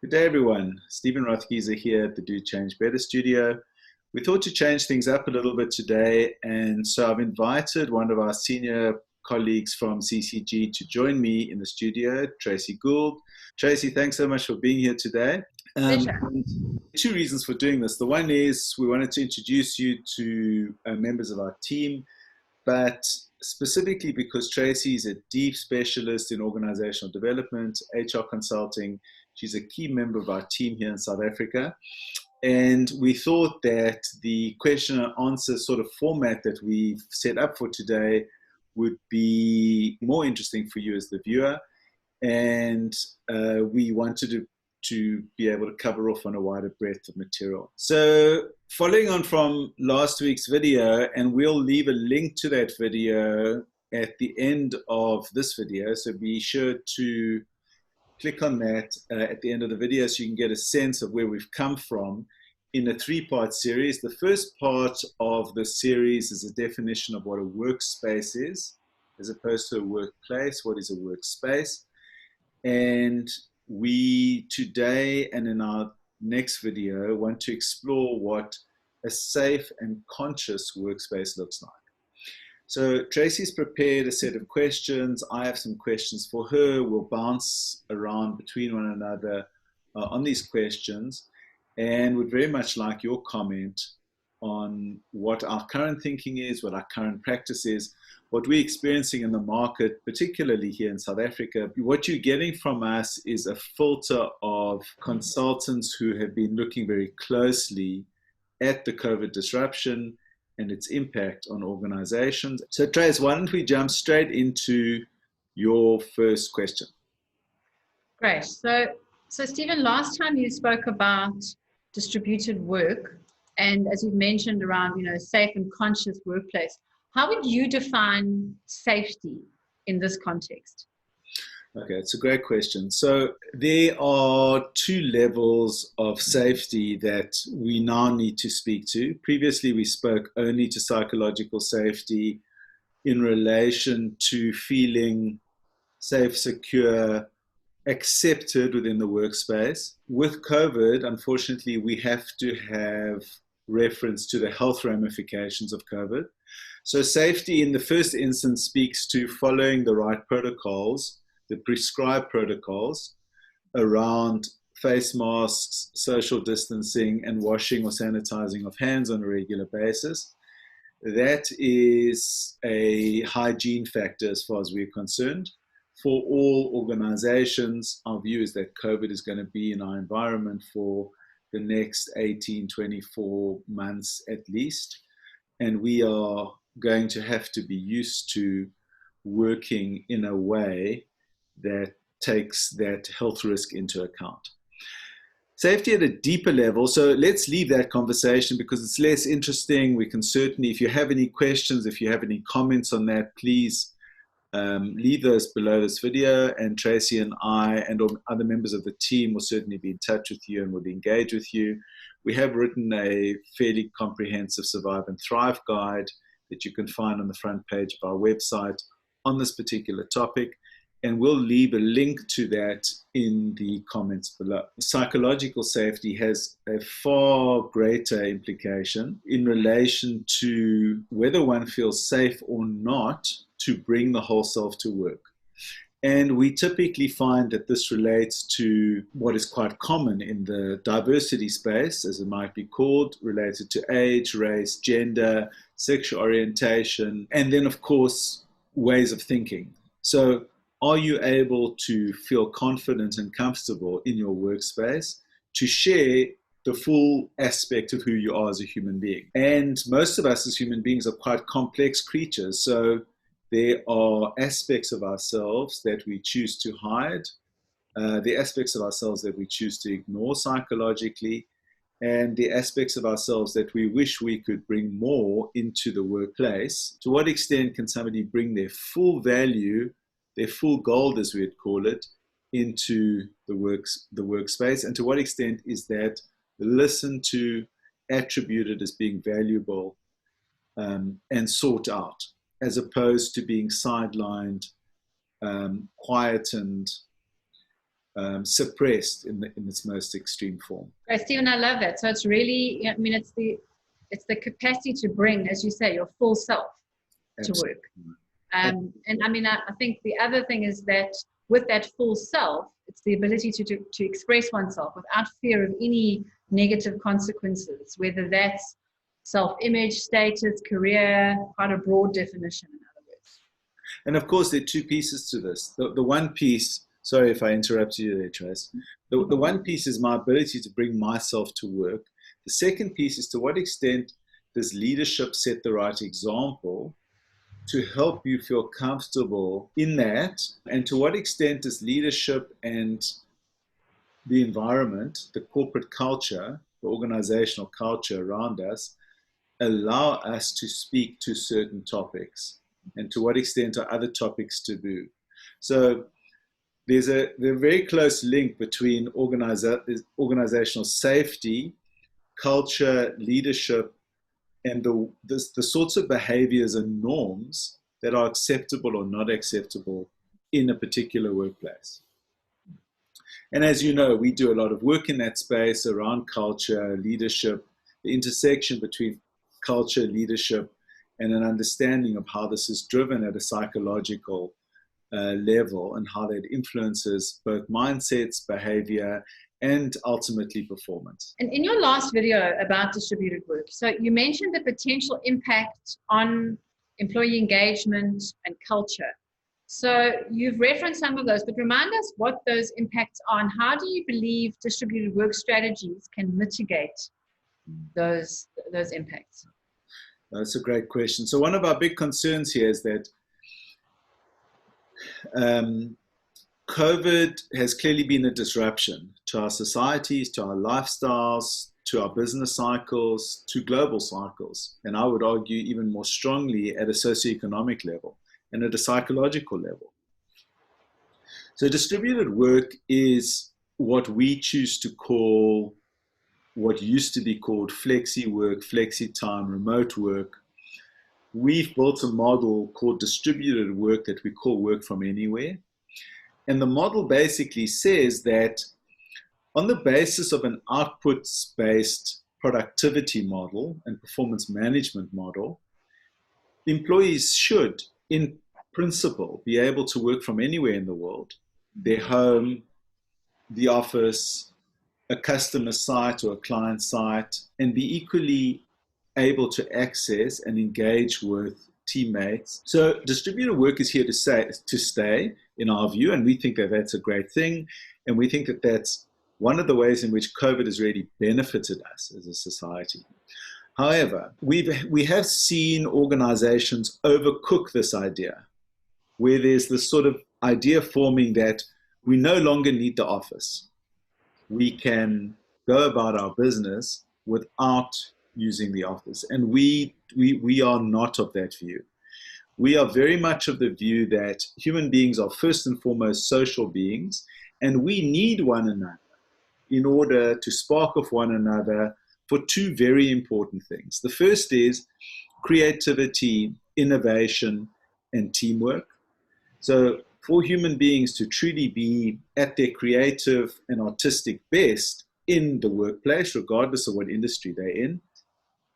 Good day, everyone. Stephen Rothgieser here at the Do Change Better studio. We thought to change things up a little bit today, and so I've invited one of our senior colleagues from CCG to join me in the studio, Tracey Gould. Tracey, thanks so much for being here today. Pleasure. Two reasons for doing this. The one is we wanted to introduce you to members of our team, but specifically because Tracey is a deep specialist in organizational development, HR consulting. She's a key member of our team here in South Africa. And we thought that the question and answer sort of format that we've set up for today would be more interesting for you as the viewer. And we wanted to be able to cover off on a wider breadth of material. So following on from last week's video, and we'll leave a link to that video at the end of this video, so be sure to click on that at the end of the video so you can get a sense of where we've come from in a three-part series. The first part of the series is a definition of what a workspace is, as opposed to a workplace. What is a workspace? And we today and in our next video want to explore what a safe and conscious workspace looks like. So Tracey's prepared a set of questions. I have some questions for her. We'll bounce around between one another on these questions, and would very much like your comment on what our current thinking is, what our current practice is, what we're experiencing in the market, particularly here in South Africa. What you're getting from us is a filter of consultants who have been looking very closely at the COVID disruption and its impact on organizations. So Trace, why don't we jump straight into your first question? Great. So Stephen, last time you spoke about distributed work, and as you've mentioned around, safe and conscious workplace, how would you define safety in this context? Okay, it's a great question. So there are two levels of safety that we now need to speak to. Previously, we spoke only to psychological safety in relation to feeling safe, secure, accepted within the workspace. With COVID, unfortunately, we have to have reference to the health ramifications of COVID. So safety in the first instance speaks to following the right protocols, the prescribed protocols around face masks, social distancing, and washing or sanitizing of hands on a regular basis. That is a hygiene factor as far as we're concerned. For all organizations, our view is that COVID is going to be in our environment for the next 18, 24 months at least. And we are going to have to be used to working in a way that takes that health risk into account. Safety at a deeper level, so let's leave that conversation because it's less interesting. We can certainly, if you have any questions, if you have any comments on that, please leave those below this video, and Tracey and I and other members of the team will certainly be in touch with you and will engage with you. We have written a fairly comprehensive Survive and Thrive guide that you can find on the front page of our website on this particular topic, and we'll leave a link to that in the comments below. Psychological safety has a far greater implication in relation to whether one feels safe or not to bring the whole self to work. And we typically find that this relates to what is quite common in the diversity space, as it might be called, related to age, race, gender, sexual orientation, and then, of course, ways of thinking. So are you able to feel confident and comfortable in your workspace to share the full aspect of who you are as a human being? And most of us as human beings are quite complex creatures. So there are aspects of ourselves that we choose to hide, the aspects of ourselves that we choose to ignore psychologically, and the aspects of ourselves that we wish we could bring more into the workplace. To what extent can somebody bring their full value, their full gold, as we'd call it, into the workspace? And to what extent is that listened to, attributed as being valuable, and sought out, as opposed to being sidelined, quietened, suppressed in its most extreme form. Right, Stephen, I love that. So it's really, I mean, it's the capacity to bring, as you say, your full self to work. And I mean, I think the other thing is that with that full self, it's the ability to express oneself without fear of any negative consequences, whether that's self-image, status, career, quite a broad definition, in other words. And of course, there are two pieces to this. The one piece, sorry if I interrupt you there, Trace. The one piece is my ability to bring myself to work. The second piece is to what extent does leadership set the right example to help you feel comfortable in that, and to what extent does leadership and the environment, the corporate culture, the organizational culture around us, allow us to speak to certain topics, and to what extent are other topics taboo. So there's a very close link between organizational safety, culture, leadership, and the sorts of behaviors and norms that are acceptable or not acceptable in a particular workplace. And as you know, we do a lot of work in that space around culture, leadership, the intersection between culture, leadership, and an understanding of how this is driven at a psychological level, and how that influences both mindsets, behavior, and ultimately performance. And in your last video about distributed work, so you mentioned the potential impact on employee engagement and culture. So you've referenced some of those, but remind us what those impacts are, and how do you believe distributed work strategies can mitigate those impacts? That's a great question. So one of our big concerns here is that COVID has clearly been a disruption to our societies, to our lifestyles, to our business cycles, to global cycles. And I would argue even more strongly at a socioeconomic level and at a psychological level. So distributed work is what we choose to call, what used to be called flexi work, flexi time, remote work. We've built a model called distributed work that we call work from anywhere. And the model basically says that on the basis of an outputs-based productivity model and performance management model, employees should, in principle, be able to work from anywhere in the world, their home, the office, a customer site or a client site, and be equally able to access and engage with teammates. So distributed work is here to stay, in our view, and we think that that's a great thing. And we think that that's one of the ways in which COVID has really benefited us as a society. However, we have seen organizations overcook this idea, where there's this sort of idea forming that we no longer need the office. We can go about our business without using the office. And we are not of that view. We are very much of the view that human beings are first and foremost social beings, and we need one another in order to spark off one another for two very important things. The first is creativity, innovation, and teamwork. So for human beings to truly be at their creative and artistic best in the workplace, regardless of what industry they're in,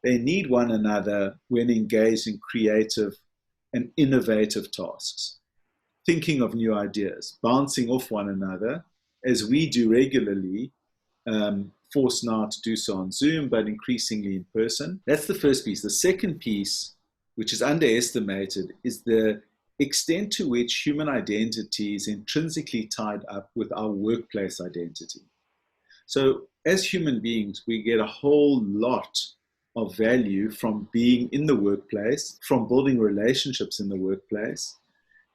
they need one another when engaged in creative and innovative tasks, thinking of new ideas, bouncing off one another, as we do regularly, forced now to do so on Zoom, but increasingly in person. That's the first piece. The second piece, which is underestimated, is the extent to which human identity is intrinsically tied up with our workplace identity. So as human beings, we get a whole lot of value from being in the workplace, from building relationships in the workplace.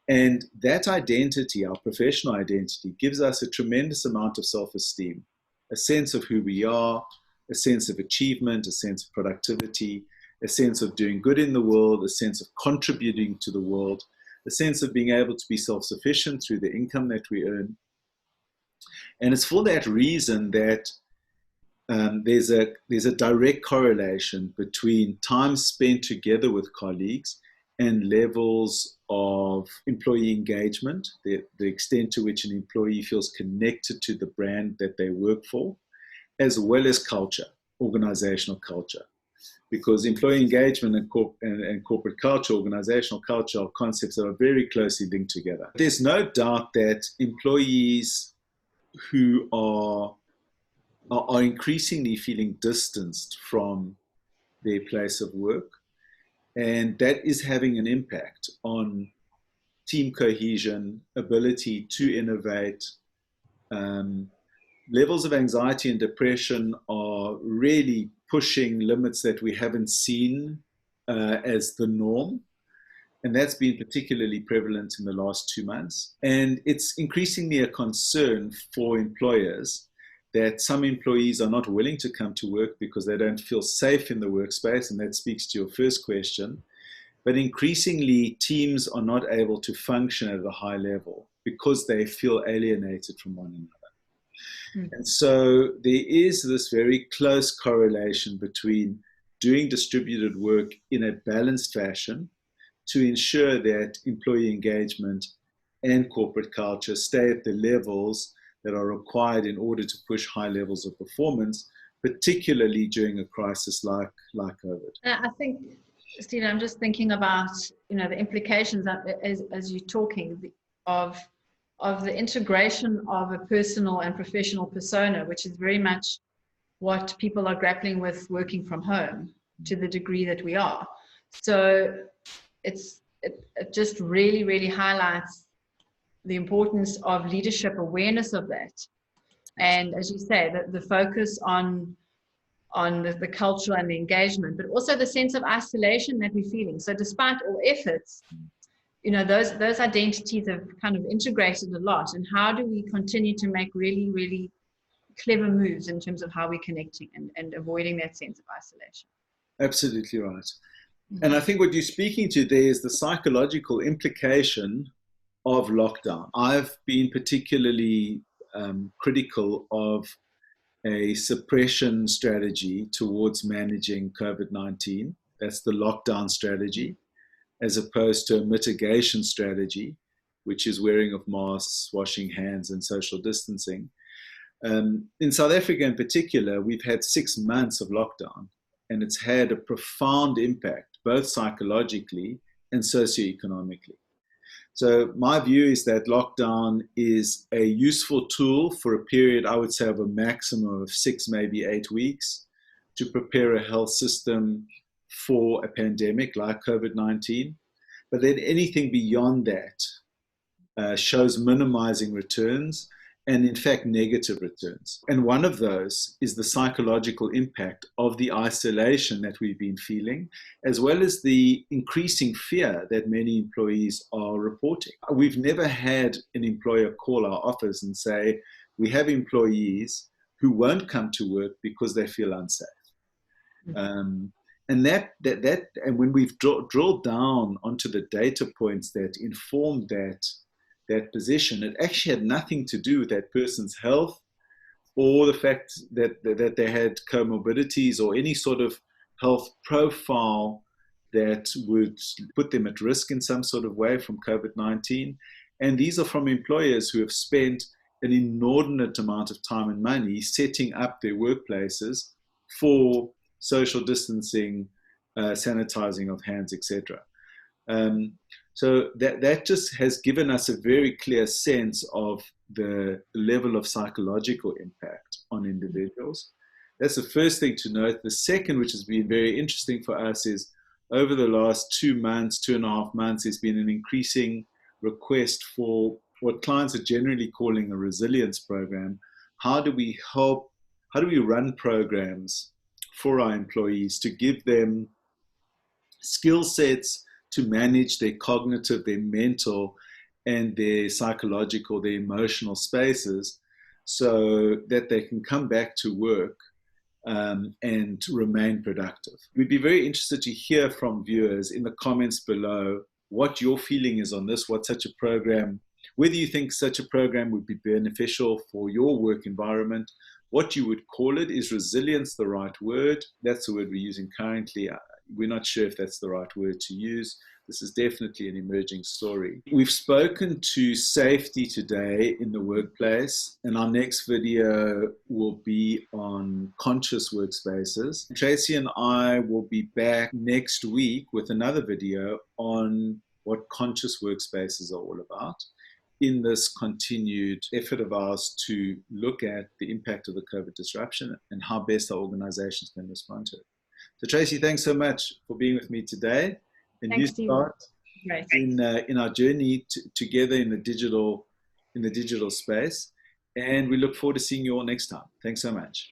And that identity, our professional identity, gives us a tremendous amount of self-esteem, a sense of who we are, a sense of achievement, a sense of productivity, a sense of doing good in the world, a sense of contributing to the world, a sense of being able to be self-sufficient through the income that we earn. And it's for that reason that there's a direct correlation between time spent together with colleagues and levels of employee engagement, the extent to which an employee feels connected to the brand that they work for, as well as culture, organizational culture. Because employee engagement and corporate culture, organizational culture, are concepts that are very closely linked together. There's no doubt that employees who are increasingly feeling distanced from their place of work, and that is having an impact on team cohesion, ability to innovate. Levels of anxiety and depression are really pushing limits that we haven't seen as the norm. And that's been particularly prevalent in the last 2 months. And it's increasingly a concern for employers that some employees are not willing to come to work because they don't feel safe in the workspace. And that speaks to your first question. But increasingly, teams are not able to function at a high level because they feel alienated from one another. And so there is this very close correlation between doing distributed work in a balanced fashion to ensure that employee engagement and corporate culture stay at the levels that are required in order to push high levels of performance, particularly during a crisis like COVID. I think, Stephen, I'm just thinking about, the implications as you're talking of the integration of a personal and professional persona, which is very much what people are grappling with working from home to the degree that we are. So it just really, really highlights the importance of leadership awareness of that. And as you say, the focus on the culture and the engagement, but also the sense of isolation that we're feeling. So despite all efforts, those identities have kind of integrated a lot. And how do we continue to make really, really clever moves in terms of how we're connecting and avoiding that sense of isolation? Absolutely right. And I think what you're speaking to there is the psychological implication of lockdown. I've been particularly critical of a suppression strategy towards managing COVID-19. That's the lockdown strategy, as opposed to a mitigation strategy, which is wearing of masks, washing hands, and social distancing. In South Africa in particular, we've had 6 months of lockdown, and it's had a profound impact, both psychologically and socioeconomically. So my view is that lockdown is a useful tool for a period, I would say, of a maximum of 6, maybe 8 weeks to prepare a health system for a pandemic like COVID-19. But then anything beyond that shows minimizing returns and, in fact, negative returns. And one of those is the psychological impact of the isolation that we've been feeling, as well as the increasing fear that many employees are reporting. We've never had an employer call our office and say, we have employees who won't come to work because they feel unsafe. And when we've drilled down onto the data points that informed that position, it actually had nothing to do with that person's health or the fact that they had comorbidities or any sort of health profile that would put them at risk in some sort of way from COVID-19. And these are from employers who have spent an inordinate amount of time and money setting up their workplaces for social distancing, sanitizing of hands, etc. So that just has given us a very clear sense of the level of psychological impact on individuals. That's the first thing to note. The second, which has been very interesting for us, is over the last 2 months, 2.5 months, there's been an increasing request for what clients are generally calling a resilience program. How do we run programs for our employees to give them skill sets to manage their cognitive, their mental, and their psychological, their emotional spaces so that they can come back to work and remain productive. We'd be very interested to hear from viewers in the comments below what your feeling is on this, what such a program, whether you think such a program would be beneficial for your work environment, what you would call it. Is resilience the right word? That's the word we're using currently. we're not sure if that's the right word to use. This is definitely an emerging story. We've spoken to safety today in the workplace, and our next video will be on conscious workspaces. Tracey and I will be back next week with another video on what conscious workspaces are all about in this continued effort of ours to look at the impact of the COVID disruption and how best our organizations can respond to it. So Tracey, thanks so much for being with me today. And Thanks, you start in our journey together in the digital space. And we look forward to seeing you all next time. Thanks so much.